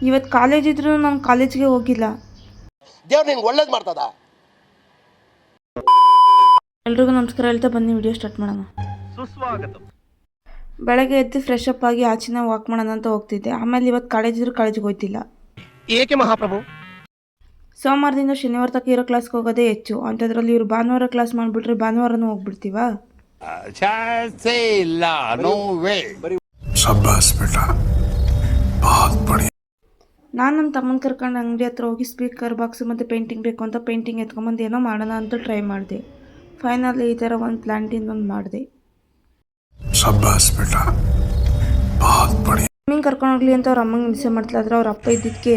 ಇವತ್ತು ಕಾಲೇಜ್ ಇದ್ರೂ ನಾನು ಕಾಲೇಜ್ಗೆ ಹೋಗಿಲ್ಲ. ದೇವ್ರು ನಿಂಗೆ ಒಳ್ಳೇದು ಮಾಡ್ತದ. ಎಲ್ರಿಗೂ ನಮಸ್ಕಾರ ಹೇಳ್ತಾ ಬನ್ನಿ ವಿಡಿಯೋ ಸ್ಟಾರ್ಟ್ ಮಾಡೋಣ. ಸುಸ್ವಾಗತ. ಬೆಳಗ್ಗೆ ಎದ್ದು ಫ್ರೆಶ್ ಅಪ್ ಆಗಿ ಆಚೆನ ವಾಕ್ ಮಾಡೋಣ ಅಂತ ಹೋಗ್ತಿದ್ದೆ. ಆಮೇಲೆ ಇವತ್ತು ಕಾಲೇಜ್ ಇದ್ರೂ ಕಾಲೇಜ್ಗೆ ಹೋಗ್ತಿಲ್ಲ. ಏಕೆ ಮಹಾಪ್ರಭು? ಸೋಮವಾರದಿಂದ ಶನಿವಾರ ತನಕ ಇರೋ ಕ್ಲಾಸ್ಗೆ ಹೋಗೋದೇ ಹೆಚ್ಚು. ಅಂಥದ್ರಲ್ಲಿ ಇವ್ರು ಭಾನುವಾರ ಕ್ಲಾಸ್ ಮಾಡಿಬಿಟ್ರೆ ಭಾನುವಾರನೂ ಹೋಗ್ಬಿಡ್ತೀವಾ? ನಾನು ನನ್ನ ತಮ್ಮನ ಕರ್ಕೊಂಡು ಅಂಗಡಿ ಹತ್ರ ಹೋಗಿ ಸ್ಪೀಕರ್ ಬಾಕ್ಸು ಮತ್ತು ಪೇಂಟಿಂಗ್ ಬೇಕು ಅಂತ ಪೇಂಟಿಂಗ್ ಎತ್ಕೊಂಬಂದು ಏನೋ ಮಾಡೋಣ ಅಂತ ಟ್ರೈ ಮಾಡಿದೆ. ಫೈನಲಿ ಈ ಥರ ಒಂದು ಪ್ಲ್ಯಾಂಟಿಂದ ಒಂದು ಮಾಡಿದೆ. ಅಮ್ಮಂಗೆ ಕರ್ಕೊಂಡು ಹೋಗ್ಲಿ ಅಂತ ಅವ್ರ ಅಮ್ಮಂಗೆ ಹಿಂಸೆ ಮಾಡ್ತಿಲ್ಲ. ಆದರೆ ಅವ್ರ ಅಪ್ಪ ಇದ್ದಿದ್ದಕ್ಕೆ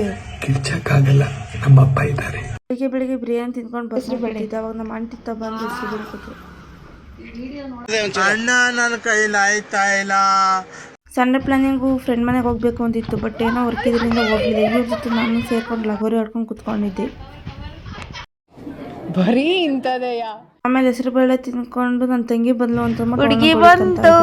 ನಮ್ಮ ಅಪ್ಪ ಇದ್ದಾರೆ. ಬೆಳಿಗ್ಗೆ ಬಿರಿಯಾನಿ ತಿನ್ಕೊಂಡು ಬಸ್ ಬಿಟ್ಟಿದ್ದೆ. ಅವಾಗ ನಮ್ಮ ಆಂಟಿ ಬಂದು ಹೆಸರು ಬಿಡ್ಕೊಟ್ರು. ಅಣ್ಣ ನನ್ನ ಕೈಲಿ ಆಯ್ತಾ ಇಲ್ಲ. ಸಂಡೇ ಪ್ಲಾನಿಂಗು ಫ್ರೆಂಡ್ ಮನೆಗೆ ಹೋಗಬೇಕು ಅಂತಿತ್ತು. ಬಟ್ ಏನೋ ವರ್ಕ್ ಇದರಿಂದ ಹೋಗಲಿಲ್ಲ. ಇವ್ರ ಜೊತೆ ನಾನು ಸೇರ್ಕೊಂಡು ಲಗೋರಿ ಆಡ್ಕೊಂಡು ಕುತ್ಕೊಂಡಿದ್ದೆ. ಬರೀ ಇಂಥದೆಯಾ? ಆಮೇಲೆ ಹೆಸರು ಬೇಳೆ ತಿನ್ಕೊಂಡು ನನ್ನ ತಂಗಿ ಬದಲು ಅಂತ ಹುಡುಗಿ ಬಂತು.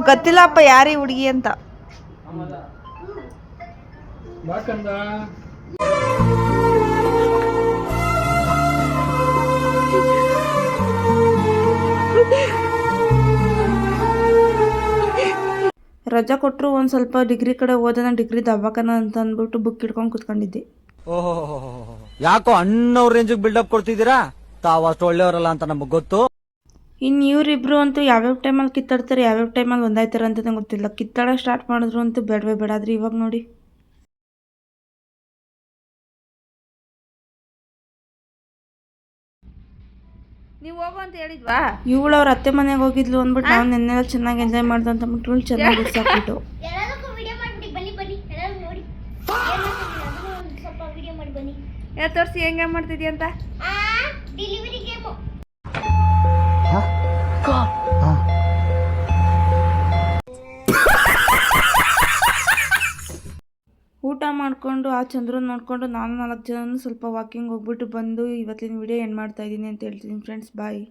ಗೊತ್ತಿಲ್ಲಪ್ಪ ಯಾರೀ ಹುಡುಗಿ ಅಂತ. ರಜಾ ಕೊಟ್ಟರು ಒಂದು ಸ್ವಲ್ಪ ಡಿಗ್ರಿ ಕಡೆ ಓದೋಣ, ಡಿಗ್ರಿ ದವಾಖಾನ ಅಂತ ಅಂದ್ಬಿಟ್ಟು ಬುಕ್ ಇಟ್ಕೊಂಡು ಕುತ್ಕೊಂಡಿದ್ದೆ. ಓಹೋ, ಯಾಕೋ ಅಣ್ಣವ್ರ ರೇಂಜಿಗೆ ಬಿಲ್ಡಪ್ ಕೊಡ್ತಿದ್ದೀರಾ? ತಾವು ಅಷ್ಟು ಒಳ್ಳೆಯವರಲ್ಲ ಅಂತ ನಮಗೆ ಗೊತ್ತು. ಇನ್ನು ಇವರಿಬ್ರು ಅಂತೂ ಯಾವ್ಯಾವ ಟೈಮಲ್ಲಿ ಕಿತ್ತಾಡ್ತಾರೆ, ಯಾವ್ಯಾವ ಟೈಮಲ್ಲಿ ಒಂದಾಯ್ತಾರೆ ಅಂತ ನಂಗೆ ಗೊತ್ತಿಲ್ಲ. ಕಿತ್ತಾಡ ಸ್ಟಾರ್ಟ್ ಮಾಡಿದ್ರು ಅಂತೂ ಬೇಡವೇ ಬೇಡ. ಆದ್ರೆ ಇವಾಗ ನೋಡಿ, ನೀವು ಹೋಗು ಅಂತ ಹೇಳಿದ್ವಾ? ಇವಳು ಅವ್ರ ಅತ್ತೆ ಮನೆಗೆ ಹೋಗಿದ್ಲು ಅಂದ್ಬಿಟ್ಟು ನಾವು ನೆನ್ನೆಲ್ಲ ಚೆನ್ನಾಗಿ ಎಂಜಾಯ್ ಮಾಡ್ದು ಅಂತ ಅಂದ್ಬಿಟ್ಟು ಚೆನ್ನಾಗಿ ಬಿಡ್ಸಾಕ್ಬಿಟ್ಟು. ತೋರಿಸಿ ಹೆಂಗೆ ಮಾಡ್ತಿದ್ಯಾ ಅಂತ. ಊಟ ಮಾಡಿಕೊಂಡು ಆ ಚಂದ್ರನ ನೋಡಿಕೊಂಡು ನಾನು 4 ಜನ ಸ್ವಲ್ಪ ವಾಕಿಂಗ್ ಹೋಗ್ಬಿಟ್ಟು ಬಂದು ಇವತ್ತಿನ ವಿಡಿಯೋ ಎಂಡ್ ಮಾಡ್ತಾ ಇದ್ದೀನಿ ಅಂತ ಹೇಳ್ತೀನಿ ಫ್ರೆಂಡ್ಸ್. ಬಾಯ್.